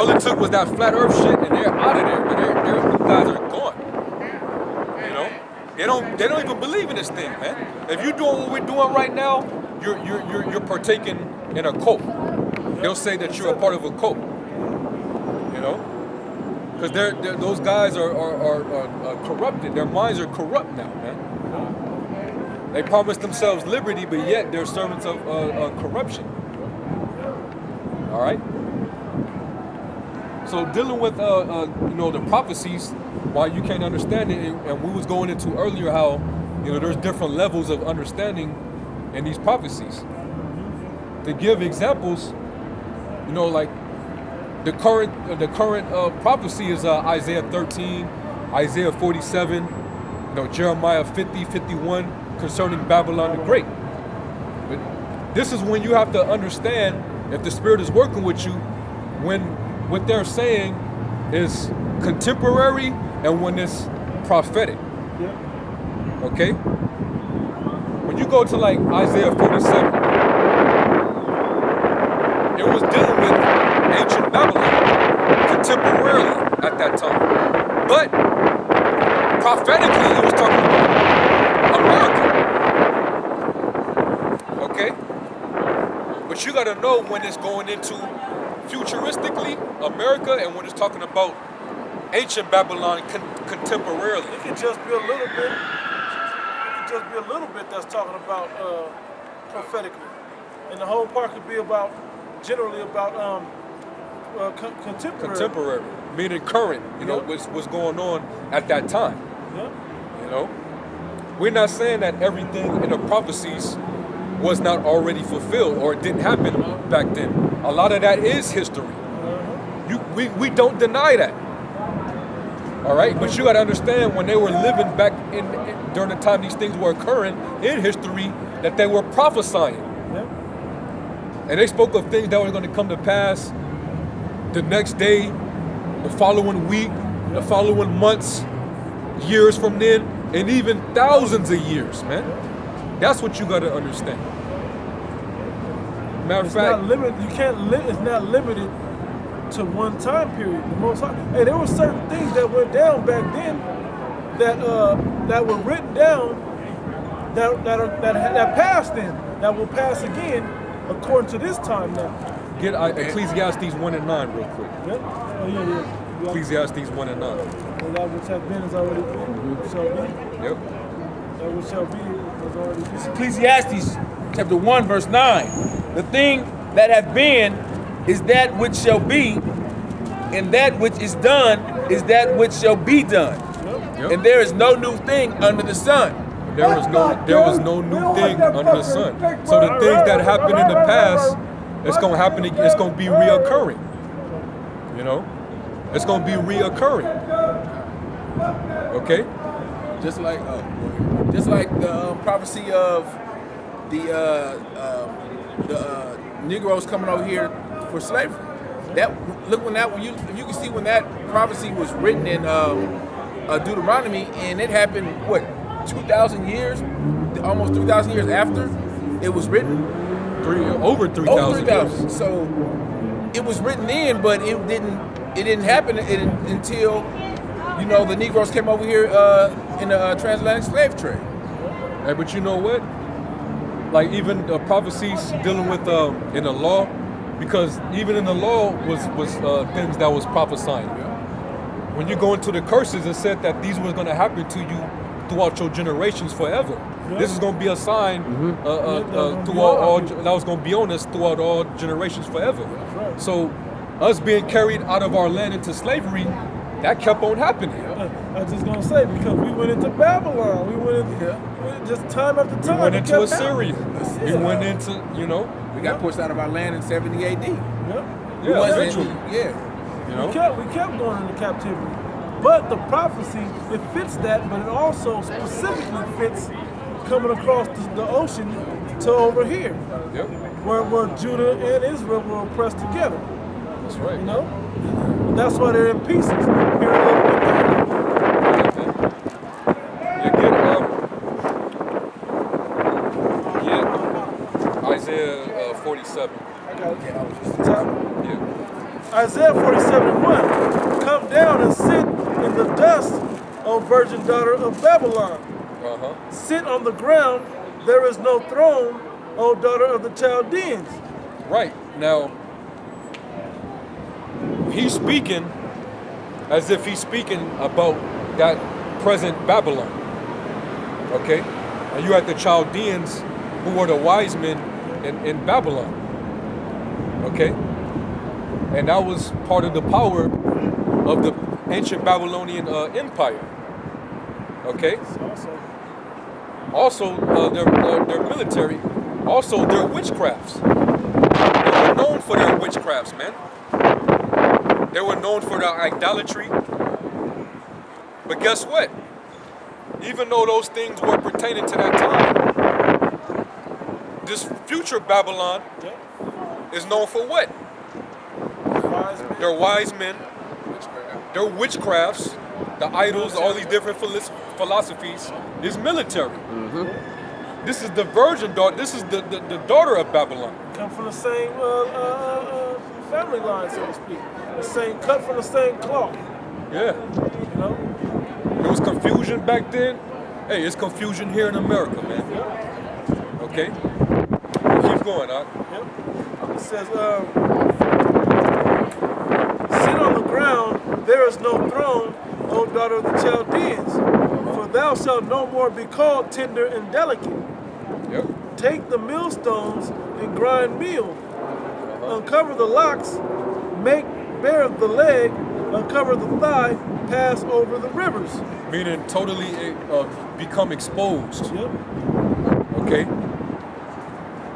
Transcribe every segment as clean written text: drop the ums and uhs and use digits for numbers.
All it took was that flat Earth shit, and they're out of there. But these guys are gone. You know, they don't even believe in this thing, man. If you're doing what we're doing right now, you're partaking in a cult. They'll say that you're a part of a cult. You know, because those guys are corrupted. Their minds are corrupt now, man. They promise themselves liberty, but yet they're servants of corruption. All right. So dealing with the prophecies, why you can't understand it, and we was going into earlier how there's different levels of understanding in these prophecies. To give examples, like the current prophecy is Isaiah 13, Isaiah 47, Jeremiah 50, 51 concerning Babylon the Great. But this is when you have to understand if the Spirit is working with you, when what they're saying is contemporary and when it's prophetic. Yeah. Okay? When you go to like Isaiah 47, it was dealing with ancient Babylon contemporarily at that time. But prophetically, it was talking about America. Okay? But you gotta know when it's going into futuristically America and when it's talking about ancient Babylon contemporarily. It could just be a little bit. That's talking about prophetically, and the whole part could be generally about contemporary. Contemporary, meaning current. What's going on at that time. Yeah. We're not saying that everything in the prophecies was not already fulfilled or it didn't happen back then. A lot of that is history. We don't deny that. All right, but you got to understand when they were living back during the time these things were occurring in history, that they were prophesying. Yeah. And they spoke of things that were going to come to pass the next day, the following week, the following months, years from then, and even thousands of years, man. That's what you got to understand. Matter of fact, it's not limited to one time period. Hey, there were certain things that went down back then that were written down that passed then, that will pass again according to this time now. Get Ecclesiastes 1 and 9 real quick. Yep. Oh yeah. Ecclesiastes 1 and 9. Well, that which has been is already been, shall be. Yep. That which shall be is already been. Ecclesiastes chapter 1 verse 9. The thing that hath been is that which shall be, and that which is done is that which shall be done. Yep. And there is no new thing under the sun. There was no new thing under the sun. So the things that happened in the past, it's gonna happen. It's gonna be reoccurring. It's gonna be reoccurring. Okay. Just like the prophecy of the Negroes coming over here for slavery. If you can see when that prophecy was written in Deuteronomy, and it happened 2,000 years, almost 3,000 years after it was written. Over 3,000 years. So it was written in, but it didn't happen until the Negroes came over here in the transatlantic slave trade. Hey, but you know what? Like even the prophecies dealing with in the law, because even in the law was things that was prophesying. When you go into the curses, it said that these were going to happen to you throughout your generations forever. Yeah. This is going to be a sign throughout all that was going to be on us throughout all generations forever. Right. So us being carried out of our land into slavery, that kept on happening. I was just going to say, because we went into Babylon, we went into just time after time. We went into Assyria. We went into, we got pushed out of our land in 70 AD. Yeah, eventually. We kept going into captivity. But the prophecy, it fits that, but it also specifically fits coming across the ocean to over here. Yep. Where Judah and Israel were oppressed together. That's right. That's why they're in pieces. Here a little bit there. Isaiah 47. I got it. I was just the top. Yeah. Isaiah 47:1. Come down and sit in the dust, O virgin daughter of Babylon. Sit on the ground, there is no throne, O daughter of the Chaldeans. Right. Now, he's speaking as if he's speaking about that present Babylon. Okay? And you had the Chaldeans who were the wise men in Babylon. Okay? And that was part of the power of the ancient Babylonian empire. Okay? Also, their military, also their witchcrafts. They were known for their witchcrafts, man. They were known for their idolatry. But guess what? Even though those things were pertaining to that time, this future Babylon is known for what? Their wise men, their witchcrafts, the idols, all these different philosophies, is military. This is the virgin daughter, this is the daughter of Babylon. Come from the same family line, so to speak. The same, cut from the same cloth. Yeah. You know? There was confusion back then. Hey, it's confusion here in America, man. Okay? Keep going, huh? It says, sit on the ground, there is no throne, O daughter of the Chaldeans, for thou shalt no more be called tender and delicate. Take the millstones and grind meal. Uncover the locks, make bare the leg, uncover the thigh, pass over the rivers. Meaning totally become exposed. Okay?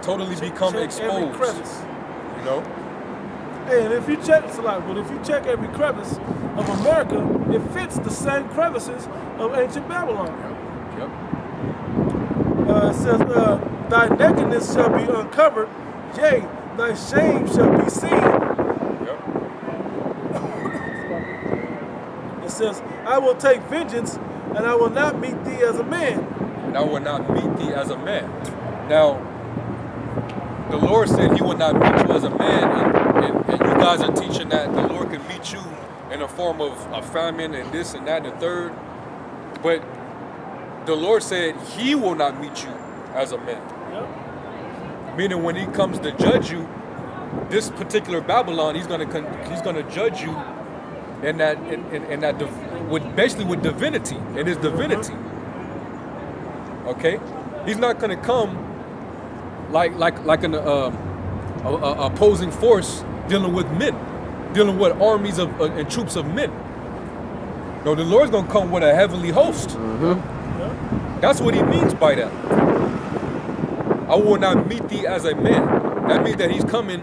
Totally become exposed. Every crevice. You know? Hey, and if you check, it's a lot, but if you check every crevice of America, it fits the same crevices of ancient Babylon. It says, thy nakedness shall be uncovered, yea, thy shame shall be seen. It says, I will take vengeance, and I will not meet thee as a man. And I will not meet thee as a man. Now, the Lord said he will not meet you as a man, and you guys are teaching that the Lord can meet you in the form of a famine and this and that and the third. But the Lord said he will not meet you as a man. Meaning when he comes to judge you, this particular Babylon, he's gonna judge you in that with divinity, in his divinity. Okay, he's not gonna come like an opposing force dealing with men, dealing with armies of and troops of men. No, the Lord's gonna come with a heavenly host. That's what he means by that. I will not meet thee as a man. That means that he's coming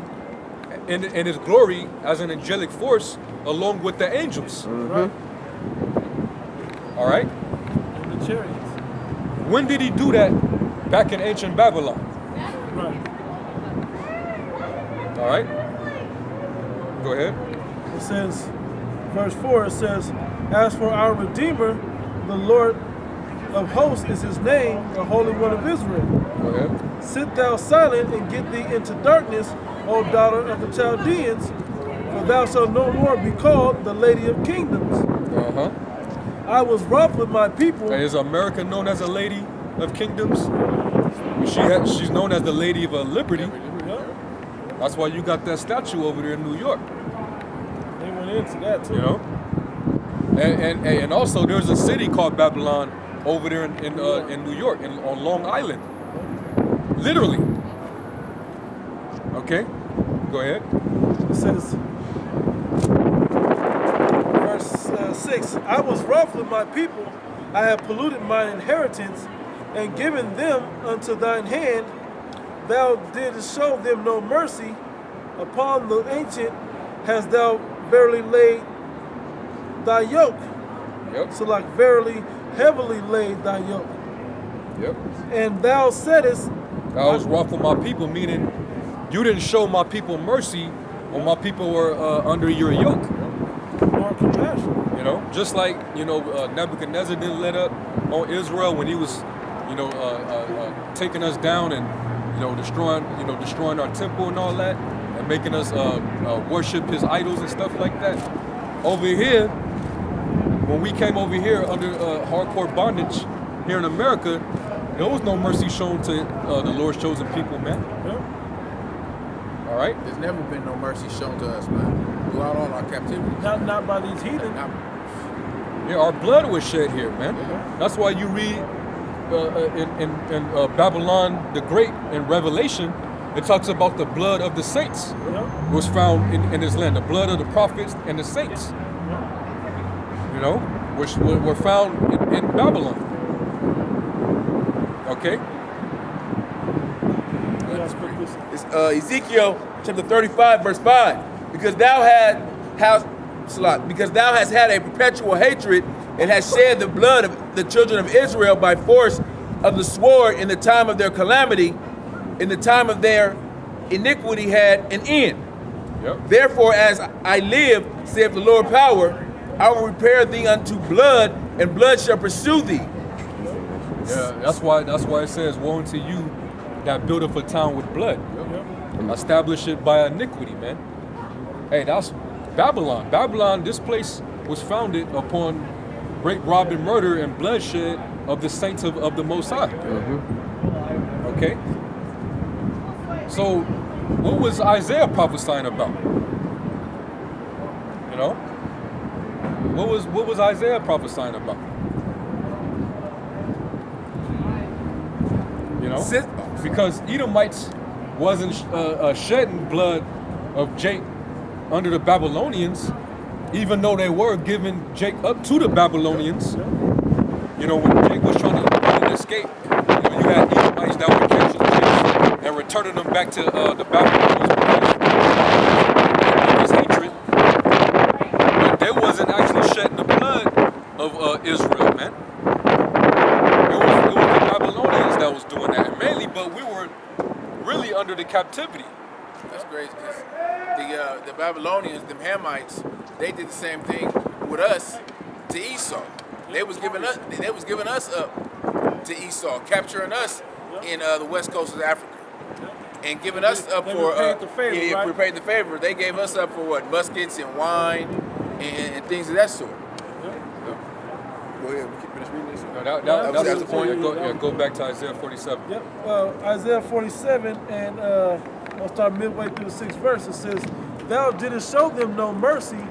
in his glory as an angelic force along with the angels. All right? And the chariots. When did he do that? Back in ancient Babylon. All right? Go ahead. It says, verse 4, it says, as for our Redeemer, the Lord of hosts is his name, the Holy One of Israel. Go ahead. Sit thou silent and get thee into darkness, O daughter of the Chaldeans, for thou shalt no more be called the Lady of Kingdoms. I was wroth with my people. Is America known as a Lady of Kingdoms? She's known as the Lady of Liberty. That's why you got that statue over there in New York. They went into that too. You know? And also there's a city called Babylon over there in New York, on Long Island. Literally. Okay? Go ahead. It says, verse 6, I was wroth with my people, I have polluted mine inheritance, and given them unto thine hand. Thou didst show them no mercy. Upon the ancient hast thou verily laid thy yoke. So like verily heavily laid thy yoke. And thou saidest, I was wroth with my people, meaning you didn't show my people mercy when my people were under your yoke. More compassion. You know, just like, Nebuchadnezzar didn't let up on Israel when he was, taking us down and, destroying our temple and all that, and making us worship his idols and stuff like that. Over here, when we came over here under hardcore bondage here in America, there was no mercy shown to the Lord's chosen people, man. Yeah. All right? There's never been no mercy shown to us, man. Throughout all our captivity. Not by these heathen. Yeah, our blood was shed here, man. Yeah. That's why you read in Babylon the Great in Revelation, it talks about the blood of the saints was found in this land, the blood of the prophets and the saints, you know, which were found in Babylon. Okay? It's Ezekiel chapter 35, verse 5. Because thou hast had a perpetual hatred and hast shed the blood of the children of Israel by force of the sword in the time of their calamity, in the time of their iniquity had an end. Yep. Therefore, as I live, saith the Lord power, I will repair thee unto blood, and blood shall pursue thee. Yeah, that's why it says, woe unto you that buildeth a town with blood. Establish it by iniquity, man. Hey, that's Babylon. Babylon, this place was founded upon rape, rob, and murder and bloodshed of the saints of the Most High. Okay? So, what was Isaiah prophesying about? You know? What was Isaiah prophesying about? You know? Because Edomites wasn't shedding blood of Jake under the Babylonians, even though they were giving Jake up to the Babylonians. You know, when Jake was trying to escape, you know, you had Edomites that were catching Jake and returning them back to the Babylonians because of his hatred. But they wasn't actually shedding the blood of Israel, man. It was the Babylonians that was doing that, mainly, but we were really under the captivity. That's crazy, because the Babylonians, them Hamites, they did the same thing with us to Esau. They was giving us up to Esau, capturing us in the west coast of Africa, and giving us up for we paid the favor. They gave us up for what, muskets and wine and things of that sort. Go ahead, we can finish reading this. That's the point. Go back to Isaiah 47. Yep. Isaiah 47, and I'll start midway through the 6th verse. It says, "Thou didst show them no mercy.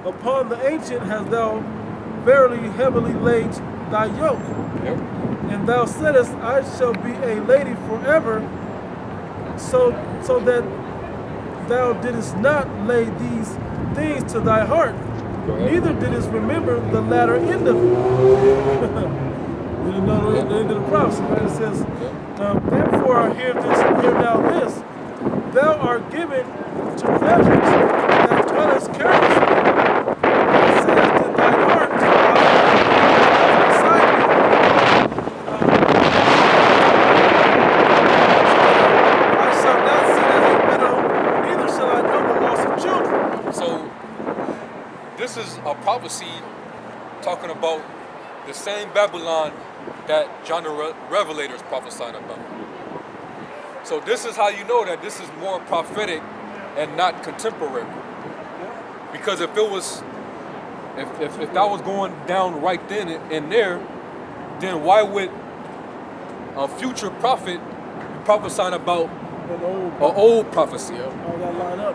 Upon the ancient hast thou verily heavily laid thy yoke. Yep. And thou saidest, I shall be a lady forever, so that thou didst not lay these things to thy heart, neither didst remember the latter end of it." You know the end of the prophecy, right? It says, "Therefore hear now this, thou art given to pleasures that dwellest carelessly, and saidst in thine heart, I shall not sit as a widow, neither shall I know the loss of children." So, this is a prophecy talking about the same Babylon that John the Revelator is prophesying about. So this is how you know that this is more prophetic and not contemporary. Because if it was, if that was going down right then and there, then why would a future prophet be prophesying about an old prophecy? All that line up.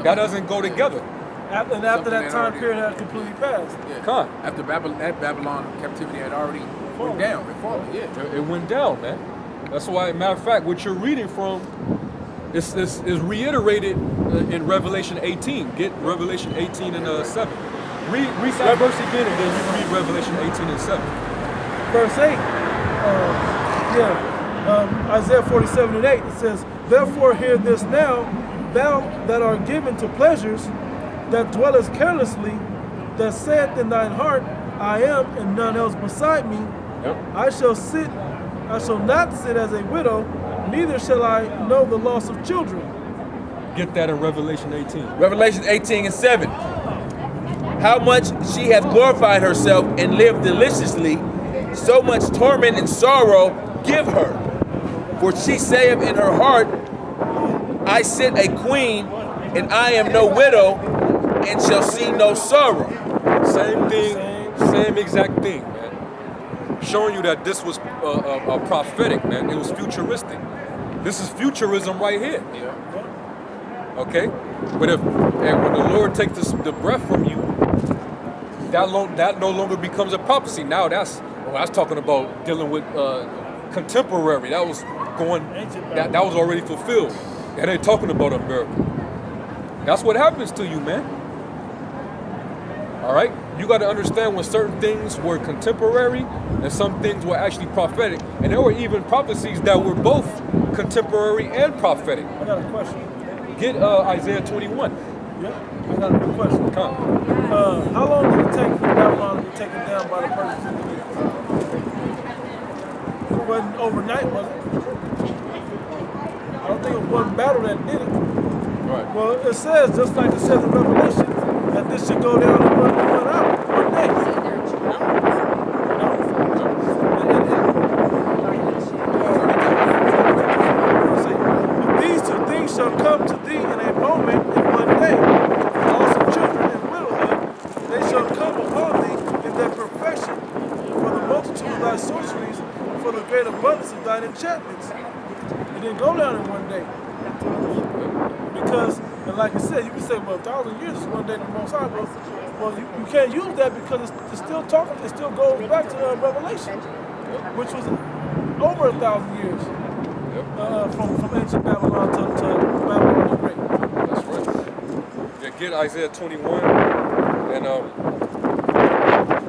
That doesn't go together. After that time period had completely passed. Yeah. After that Babylon captivity had already went down. It fallen. Yeah. It went down, man. That's why, matter of fact, what you're reading from is reiterated in Revelation 18. Get Revelation 18 and 7. Read that verse again, and then you read Revelation 18 and 7. Verse 8. Isaiah 47 and 8. It says, "Therefore hear this now, thou that art given to pleasures, that dwellest carelessly, that saith in thine heart, I am, and none else beside me. Yep. I shall not sit as a widow, neither shall I know the loss of children." Get that in Revelation 18. Revelation 18 and 7. "How much she hath glorified herself and lived deliciously, so much torment and sorrow give her. For she saith in her heart, I sit a queen and I am no widow, and shall see no sorrow. Same thing, same exact thing, man. Showing you that this was a prophetic, man. It was futuristic. This is futurism right here. Okay, but when the Lord takes the breath from you, that no longer becomes a prophecy. Now that's talking about dealing with contemporary. That was that was already fulfilled. That ain't talking about a miracle. That's what happens to you, man. All right, you got to understand when certain things were contemporary and some things were actually prophetic, and there were even prophecies that were both contemporary and prophetic. I got a question. Get Isaiah 21. Yeah, I got a good question. Come. How long did it take for Babylon to be taken down by the Persians? It wasn't overnight, was it? I don't think it was one battle that did it. Right. Well, it says, just like it says in Revelation, that this should go down in one hour, one day. These two things shall come to thee in a moment, in one day. Also children and widowhood, they shall come upon thee in their perfection, for the multitude of thy sorceries, for the great abundance of thine enchantments. It didn't go down in one day. Because, and like I said, you can say, well, 1,000 years is one day the Most High. Well, you can't use that because it's still talking, it still goes back to Revelation, which was over 1,000 years from ancient Babylon to Babylon the Great. That's right. Yeah, get Isaiah 21 and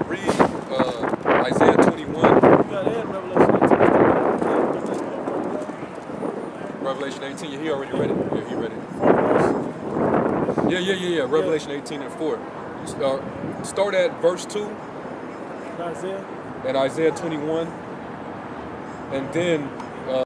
read Isaiah 21. You got to add Revelation 18. Revelation 18. Yeah, he already read it. Yeah, he read it. Yeah. Revelation 18 and 4. Start at verse 2. Isaiah. And Isaiah 21. And then